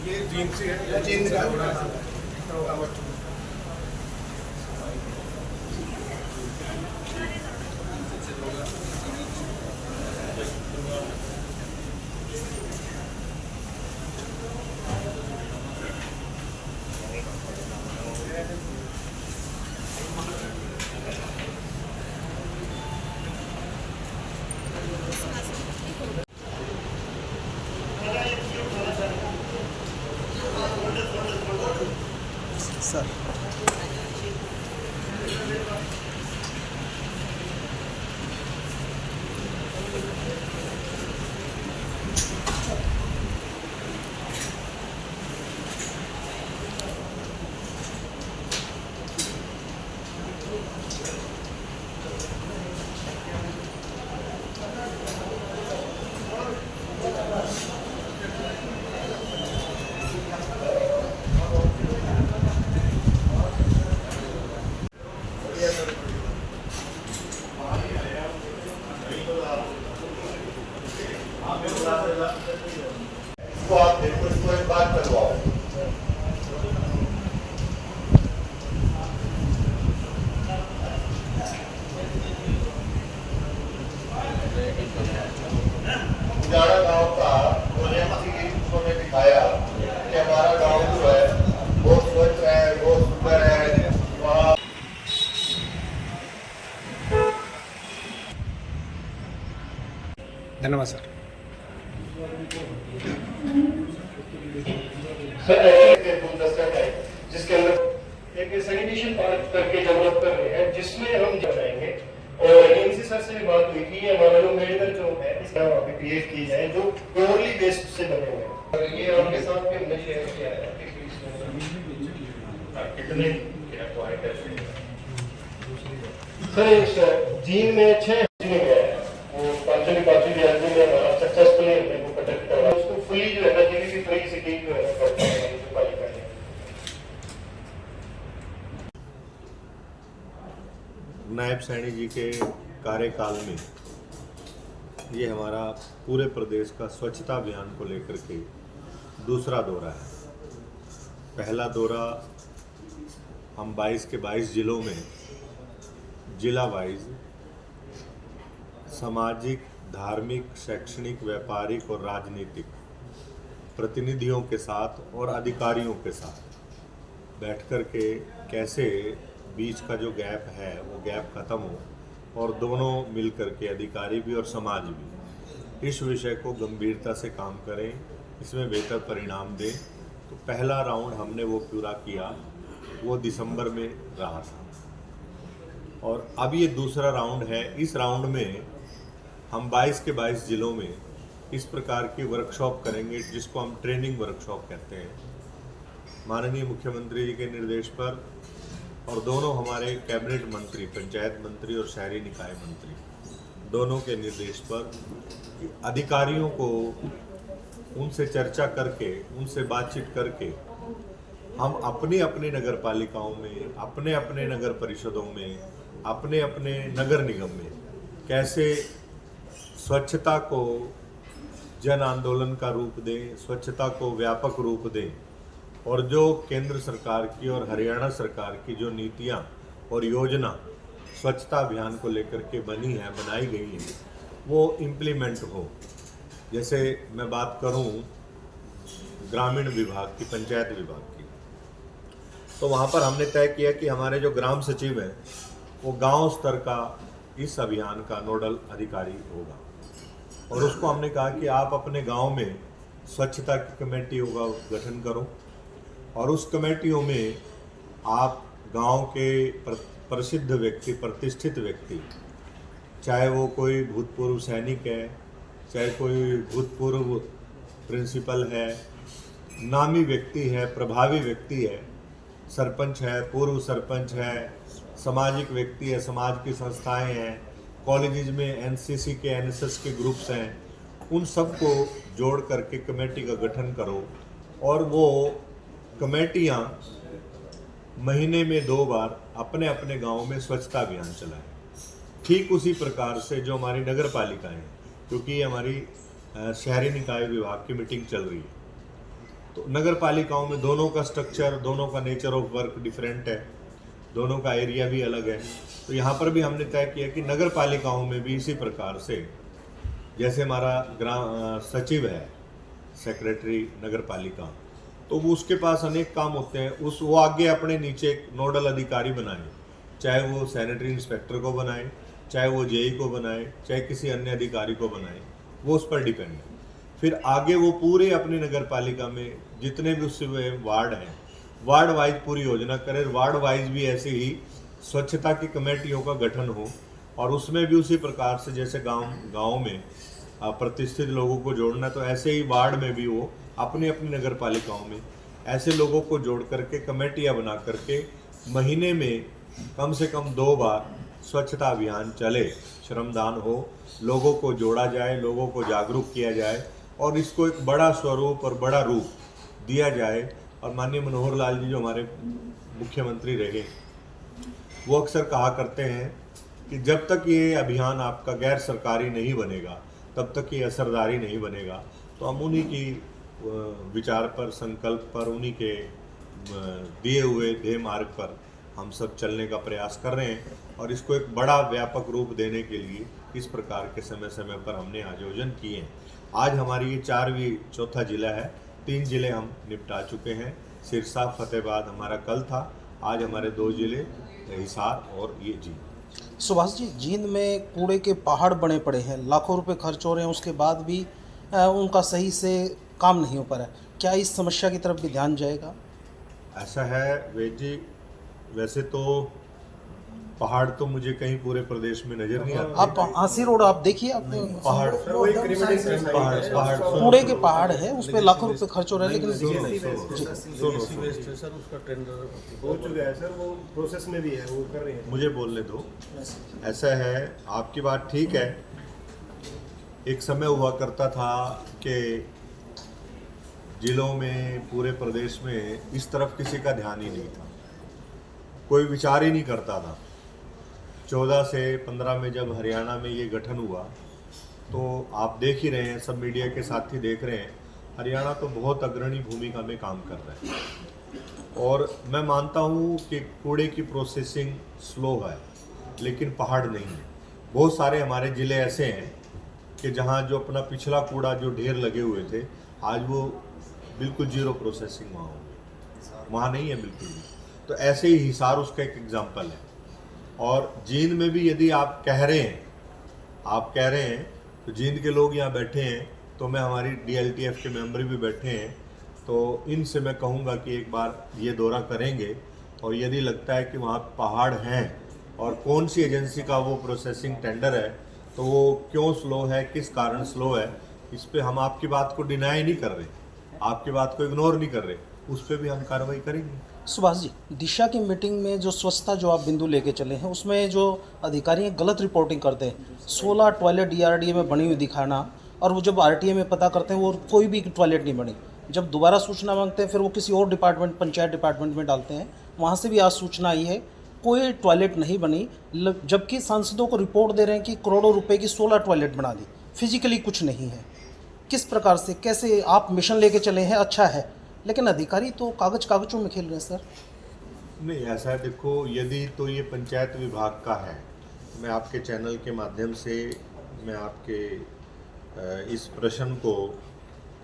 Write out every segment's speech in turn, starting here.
ये जीन से है, जीन निकाल सर। इसको आप बिल्कुल इसको एक बात करवाओ। उजाड़ा गांव का उन्होंने दिखाया कि हमारा गांव जो है वो स्वच्छ है, वो सुंदर है। वहाँ धन्यवाद सर। जिसके अंदर एक सैनिटेशन पार्क करके डेवलप कर रहे हैं, जिसमें हम जाएंगे। और एनसी सर से भी बात हुई थी, हमारा जो मेडिकल जो है इसका वहाँ पे क्रिएट की जाए जो प्योरली वेस्ट से बने हुए हैं। और ये आपके साथ भी हमने शेयर किया है कितने सर इस जीन में 6 गया है, वो पांचवी में हमारा सक्सेसफुली हमने वो कंडक्ट करवा उसको फुली जो है ना जीबीसी फ्री सिटी जो है नायब सैनी जी के कार्यकाल में ये हमारा पूरे प्रदेश का स्वच्छता अभियान को लेकर के दूसरा दौरा है। पहला दौरा हम 22 के 22 जिलों में जिला वाइज सामाजिक, धार्मिक, शैक्षणिक, व्यापारिक और राजनीतिक प्रतिनिधियों के साथ और अधिकारियों के साथ बैठ कर के कैसे बीच का जो गैप है वो गैप ख़त्म हो और दोनों मिल कर के अधिकारी भी और समाज भी इस विषय को गंभीरता से काम करें, इसमें बेहतर परिणाम दें। तो पहला राउंड हमने वो पूरा किया, वो दिसंबर में रहा था और अब ये दूसरा राउंड है। इस राउंड में हम 22 के 22 जिलों में इस प्रकार की वर्कशॉप करेंगे जिसको हम ट्रेनिंग वर्कशॉप कहते हैं। माननीय मुख्यमंत्री जी के निर्देश पर और दोनों हमारे कैबिनेट मंत्री, पंचायत मंत्री और शहरी निकाय मंत्री, दोनों के निर्देश पर अधिकारियों को उनसे चर्चा करके, उनसे बातचीत करके हम अपनी अपनी नगर पालिकाओं में, अपने अपने नगर परिषदों में, अपने अपने नगर निगम में कैसे स्वच्छता को जन आंदोलन का रूप दें, स्वच्छता को व्यापक रूप दें और जो केंद्र सरकार की और हरियाणा सरकार की जो नीतियां और योजना स्वच्छता अभियान को लेकर के बनी है, बनाई गई है, वो इम्प्लीमेंट हो। जैसे मैं बात करूं ग्रामीण विभाग की, पंचायत विभाग की, तो वहां पर हमने तय किया कि हमारे जो ग्राम सचिव हैं वो गांव स्तर का इस अभियान का नोडल अधिकारी होगा और उसको हमने कहा कि आप अपने गांव में स्वच्छता की कमेटियों का गठन करो और उस कमेटियों में आप गांव के प्रसिद्ध व्यक्ति, प्रतिष्ठित व्यक्ति, चाहे वो कोई भूतपूर्व सैनिक है, चाहे कोई भूतपूर्व प्रिंसिपल है, नामी व्यक्ति है, प्रभावी व्यक्ति है, सरपंच है, पूर्व सरपंच है, सामाजिक व्यक्ति है, समाज की संस्थाएं हैं, कॉलेजेस में एनसीसी के एनएसएस के ग्रुप्स हैं, उन सबको जोड़ करके कमेटी का गठन करो और वो कमेटियां महीने में 2 बार अपने अपने गांव में स्वच्छता अभियान चलाएं। ठीक उसी प्रकार से जो हमारी नगर पालिकाएँ हैं, क्योंकि ये हमारी शहरी निकाय विभाग की मीटिंग चल रही है, तो नगर पालिकाओं में दोनों का स्ट्रक्चर, दोनों का नेचर ऑफ वर्क डिफरेंट है, दोनों का एरिया भी अलग है। तो यहाँ पर भी हमने तय किया कि नगर पालिकाओं में भी इसी प्रकार से, जैसे हमारा ग्राम सचिव है, सेक्रेटरी नगर पालिका, तो वो उसके पास अनेक काम होते हैं, वो आगे अपने नीचे एक नोडल अधिकारी बनाए, चाहे वो सैनिटरी इंस्पेक्टर को बनाए, चाहे वो जेई को बनाए, चाहे किसी अन्य अधिकारी को बनाए, वो उस पर डिपेंड है। फिर आगे वो पूरे अपनी नगर पालिका में जितने भी उससे वार्ड हैं, वार्ड वाइज पूरी योजना करें, वार्ड वाइज भी ऐसे ही स्वच्छता की कमेटियों का गठन हो और उसमें भी उसी प्रकार से जैसे गांव में प्रतिष्ठित लोगों को जोड़ना, तो ऐसे ही वार्ड में भी वो अपनी अपनी नगर पालिकाओं में ऐसे लोगों को जोड़ करके कमेटियाँ बना करके महीने में कम से कम 2 बार स्वच्छता अभियान चले, श्रमदान हो, लोगों को जोड़ा जाए, लोगों को जागरूक किया जाए और इसको एक बड़ा स्वरूप और बड़ा रूप दिया जाए। और माननीय मनोहर लाल जी जो हमारे मुख्यमंत्री रहे, वो अक्सर कहा करते हैं कि जब तक ये अभियान आपका गैर सरकारी नहीं बनेगा, तब तक ये असरदारी नहीं बनेगा। तो हम उन्हीं की विचार पर, संकल्प पर, उन्हीं के दिए हुए ध्येय मार्ग पर हम सब चलने का प्रयास कर रहे हैं और इसको एक बड़ा व्यापक रूप देने के लिए इस प्रकार के समय समय पर हमने आयोजन किए हैं। आज हमारी ये 4वां जिला है, 3 जिले हम निपटा चुके हैं। सिरसा, फतेहाबाद हमारा कल था, आज हमारे 2 जिले हिसार और ये जींद। सुभाष जी, जींद में कूड़े के पहाड़ बने पड़े हैं, लाखों रुपए खर्च हो रहे हैं, उसके बाद भी उनका सही से काम नहीं हो पा रहा है। क्या इस समस्या की तरफ भी ध्यान जाएगा? ऐसा है वेद जी, वैसे तो पहाड़ तो मुझे कहीं पूरे प्रदेश में नजर नहीं आता। आप आसी रोड आप देखिए, आप पहाड़ कूड़े के पहाड़ है, उस पर लाखों रुपए खर्च हो रहे हैं, लेकिन हो चुका है सर, वो प्रोसेस में भी है, वो कर रहे हैं। मुझे बोलने दो। ऐसा है, आपकी बात ठीक है। एक समय हुआ करता था कि जिलों में, पूरे प्रदेश में इस तरफ किसी का ध्यान ही नहीं था, कोई विचार ही नहीं करता था। 14 से 15 में जब हरियाणा में ये गठन हुआ, तो आप देख ही रहे हैं, सब मीडिया के साथ ही देख रहे हैं, हरियाणा तो बहुत अग्रणी भूमिका में काम कर रहा है। और मैं मानता हूँ कि कूड़े की प्रोसेसिंग स्लो है, लेकिन पहाड़ नहीं है। बहुत सारे हमारे ज़िले ऐसे हैं कि जहाँ जो अपना पिछला कूड़ा जो ढेर लगे हुए थे, आज वो बिल्कुल जीरो प्रोसेसिंग वहाँ नहीं है बिल्कुल भी। तो ऐसे ही हिसार उसका एक एग्जाम्पल है। और जींद में भी यदि आप कह रहे हैं तो जींद के लोग यहाँ बैठे हैं, तो मैं हमारी DLTF के मेंबर भी बैठे हैं, तो इनसे मैं कहूँगा कि एक बार ये दौरा करेंगे और यदि लगता है कि वहाँ पहाड़ हैं और कौन सी एजेंसी का वो प्रोसेसिंग टेंडर है, तो वो क्यों स्लो है, किस कारण स्लो है, इस पे हम आपकी बात को डिनाई नहीं कर रहे, आपकी बात को इग्नोर नहीं कर रहे, उस पर भी हम कार्रवाई करेंगे। सुभाष जी, दिशा की मीटिंग में जो स्वच्छता जो आप बिंदु लेके चले हैं, उसमें जो अधिकारी हैं गलत रिपोर्टिंग करते हैं, 16 टॉयलेट DRDA में बनी हुई दिखाना, और वो जब RTA में पता करते हैं वो कोई भी टॉयलेट नहीं बनी। जब दोबारा सूचना मांगते हैं, फिर वो किसी और डिपार्टमेंट, पंचायत डिपार्टमेंट में डालते हैं, वहाँ से भी आज सूचना आई है कोई टॉयलेट नहीं बनी, जबकि सांसदों को रिपोर्ट दे रहे हैं कि करोड़ों रुपए की 16 टॉयलेट बना दी, फिजिकली कुछ नहीं है। किस प्रकार से, कैसे आप मिशन लेके चले हैं, अच्छा है, लेकिन अधिकारी तो कागजों में खेल रहे हैं सर। नहीं, ऐसा है, देखो, यदि तो ये पंचायत विभाग का है, मैं आपके चैनल के माध्यम से मैं आपके इस प्रश्न को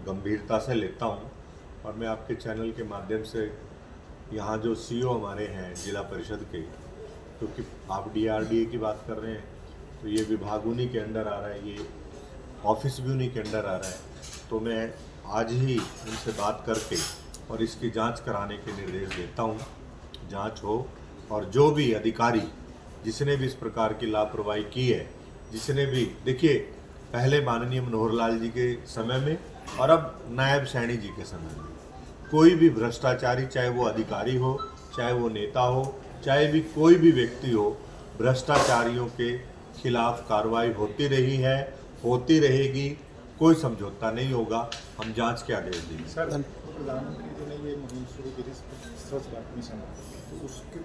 गंभीरता से लेता हूँ और मैं आपके चैनल के माध्यम से यहाँ जो CO हमारे हैं जिला परिषद के, क्योंकि आप DRDA की बात कर रहे हैं, तो ये विभाग उन्हीं के अंडर आ रहा है, ये ऑफिस भी उन्हीं के अंडर आ रहा है, तो मैं आज ही उनसे बात करके और इसकी जांच कराने के निर्देश देता हूं। जांच हो और जो भी अधिकारी जिसने भी इस प्रकार की लापरवाही की है, जिसने भी, देखिए, पहले माननीय मनोहर लाल जी के समय में और अब नायब सैनी जी के समय में कोई भी भ्रष्टाचारी, चाहे वो अधिकारी हो, चाहे वो नेता हो, चाहे भी कोई भी व्यक्ति हो, भ्रष्टाचारियों के खिलाफ कार्रवाई होती रही है, होती रहेगी, कोई समझौता नहीं होगा। हम जांच के आदेश देंगे। सर, प्रधानमंत्री जी ने ये मुहिम शुरू की थी स्वच्छ भारत मिशन, तो उसके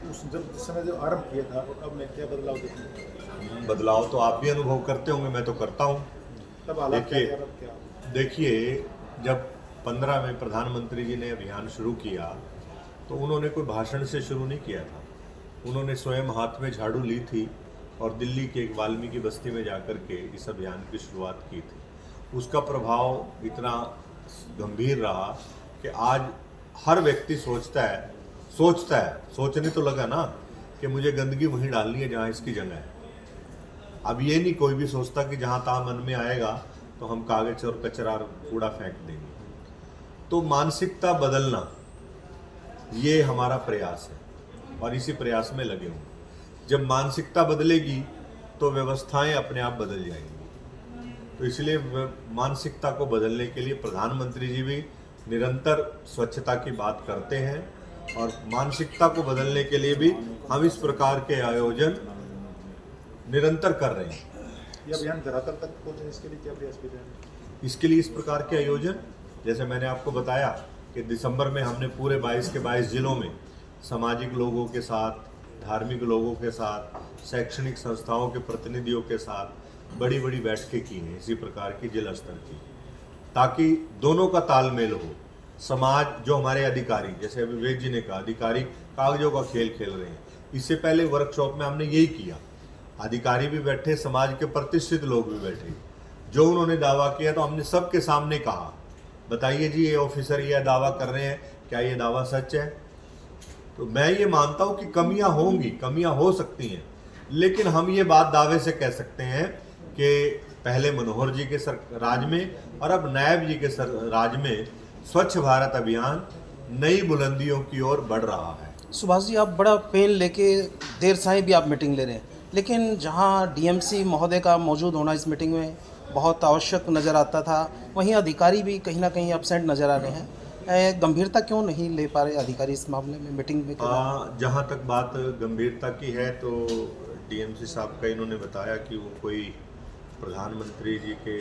जिस समय जो आरंभ किया था और अब में क्या बदलाव देखने को मिला? बदलाव तो आप भी अनुभव करते होंगे, मैं तो करता हूँ। तब हालात क्या थे, अब क्या? देखिए, जब 15 में प्रधानमंत्री जी ने अभियान शुरू किया तो उन्होंने कोई भाषण से शुरू नहीं किया था। उन्होंने स्वयं हाथ में झाड़ू ली थी और दिल्ली के एक वाल्मीकि बस्ती में जाकर के इस अभियान की शुरुआत की थी। उसका प्रभाव इतना गंभीर रहा कि आज हर व्यक्ति सोचता है, सोचने तो लगा ना कि मुझे गंदगी वहीं डालनी है जहाँ इसकी जगह है। अब ये नहीं कोई भी सोचता कि जहाँ तहाँ मन में आएगा तो हम कागज और कचरा और कूड़ा फेंक देंगे। तो मानसिकता बदलना ये हमारा प्रयास है और इसी प्रयास में लगे हुए। जब मानसिकता बदलेगी तो व्यवस्थाएं अपने आप बदल जाएंगी। तो इसलिए मानसिकता को बदलने के लिए प्रधानमंत्री जी भी निरंतर स्वच्छता की बात करते हैं और मानसिकता को बदलने के लिए भी हम इस प्रकार के आयोजन निरंतर कर रहे हैं। ये अभियान धरातल तक पहुंचे, इसके लिए क्या प्रयास किए जाएंगे? इसके लिए इस प्रकार के आयोजन, जैसे मैंने आपको बताया कि दिसंबर में हमने पूरे 22 के 22 जिलों में सामाजिक लोगों के साथ, धार्मिक लोगों के साथ, शैक्षणिक संस्थाओं के प्रतिनिधियों के साथ बड़ी बड़ी बैठकें की हैं इसी प्रकार की जिला स्तर की, ताकि दोनों का तालमेल हो। समाज, जो हमारे अधिकारी, जैसे अभी विवेक जी ने कहा, अधिकारी कागजों का खेल खेल रहे हैं। इससे पहले वर्कशॉप में हमने यही किया, अधिकारी भी बैठे, समाज के प्रतिष्ठित लोग भी बैठे। जो उन्होंने दावा किया तो हमने सबके सामने कहा, बताइए जी, ये ऑफिसर ये दावा कर रहे हैं, क्या ये दावा सच है? तो मैं ये मानता हूँ कि कमियां होंगी, कमियां हो सकती हैं, लेकिन हम ये बात दावे से कह सकते हैं कि पहले मनोहर जी के राज में और अब नायब जी के राज में स्वच्छ भारत अभियान नई बुलंदियों की ओर बढ़ रहा है। सुभाष जी, आप बड़ा पेन लेके देर साई भी आप मीटिंग ले रहे हैं, लेकिन जहां डीएमसी महोदय का मौजूद होना इस मीटिंग में बहुत आवश्यक नज़र आता था, वहीं अधिकारी भी कहीं ना कहीं एब्सेंट नज़र आ रहे हैं। गंभीरता क्यों नहीं ले पा रहे अधिकारी इस मामले में मीटिंग में? जहाँ तक बात गंभीरता की है तो डीएमसी साहब का इन्होंने बताया कि वो कोई प्रधानमंत्री जी के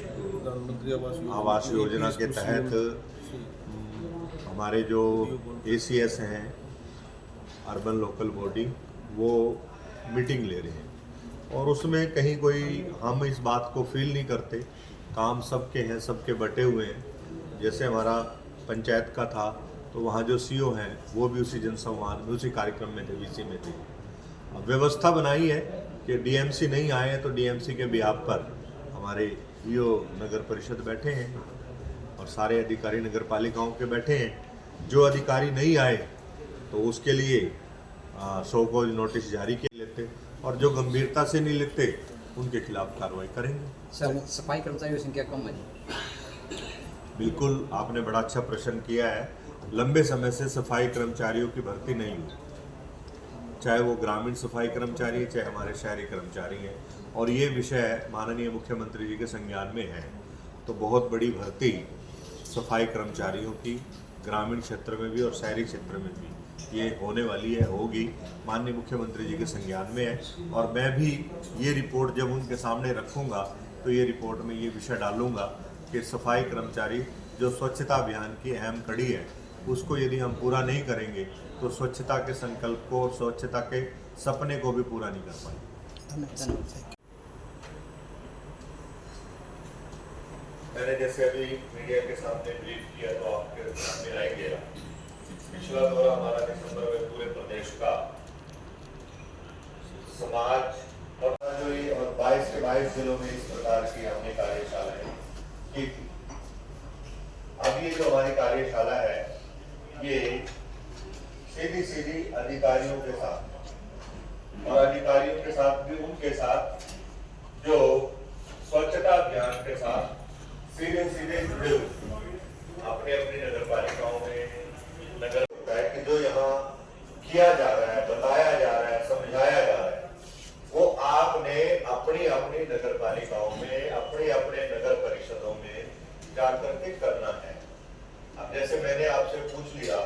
आवास योजना के तहत हमारे जो ACS हैं, अर्बन लोकल बॉडी, वो मीटिंग ले रहे हैं और उसमें कहीं कोई हम इस बात को फील नहीं करते। काम सबके हैं, सबके बटे हुए हैं। जैसे हमारा पंचायत का था तो वहाँ जो CO हैं वो भी उसी जनसंवाद में, उसी कार्यक्रम में थे, VC में थे। अब व्यवस्था बनाई है कि DMC नहीं आए हैं तो DMC के बिहाफ पर हमारे EO नगर परिषद बैठे हैं और सारे अधिकारी नगर पालिकाओं के बैठे हैं। जो अधिकारी नहीं आए तो उसके लिए शो कॉज नोटिस जारी किए लेते और जो गंभीरता से नहीं लेते उनके खिलाफ कार्रवाई करेंगे। सर, सफाई कर्मचारियों की संख्या कम है। बिल्कुल, आपने बड़ा अच्छा प्रश्न किया है। लंबे समय से सफाई कर्मचारियों की भर्ती नहीं हुई, चाहे वो ग्रामीण सफाई कर्मचारी है, चाहे हमारे शहरी कर्मचारी हैं, और ये विषय माननीय मुख्यमंत्री जी के संज्ञान में है। तो बहुत बड़ी भर्ती सफाई कर्मचारियों की ग्रामीण क्षेत्र में भी और शहरी क्षेत्र में भी ये होने वाली है, होगी, माननीय मुख्यमंत्री जी के संज्ञान में है। और मैं भी ये रिपोर्ट जब उनके सामने रखूँगा तो ये रिपोर्ट में ये विषय डालूँगा कि सफाई कर्मचारी जो स्वच्छता अभियान की अहम कड़ी है, उसको यदि हम पूरा नहीं करेंगे तो स्वच्छता के संकल्प को, स्वच्छता के सपने को भी पूरा नहीं कर पाएंगे। मैंने जैसे अभी मीडिया के सामने ब्रीफ किया तो आपके सामने आएंगे, पिछला दौरा हमारा दिसंबर में पूरे प्रदेश का समाज और 22 के 22 जिलों में इस प्रकार की हमने कार्यशालाएं की थी। अब ये जो हमारी कार्यशाला है ये सीधी अधिकारियों के साथ और अधिकारियों के साथ भी उनके साथ जो स्वच्छता अभियान के साथ सीधे जुड़े हुए अपने अपनी नगर पालिकाओं में नगर होता है कि जो यहाँ किया जा रहा है, बताया जा रहा है, समझाया जा रहा है, वो आपने अपनी अपनी नगर पालिकाओं में, अपने अपने नगर परिषदों में जाकर के करना है। अब जैसे मैंने आपसे पूछ लिया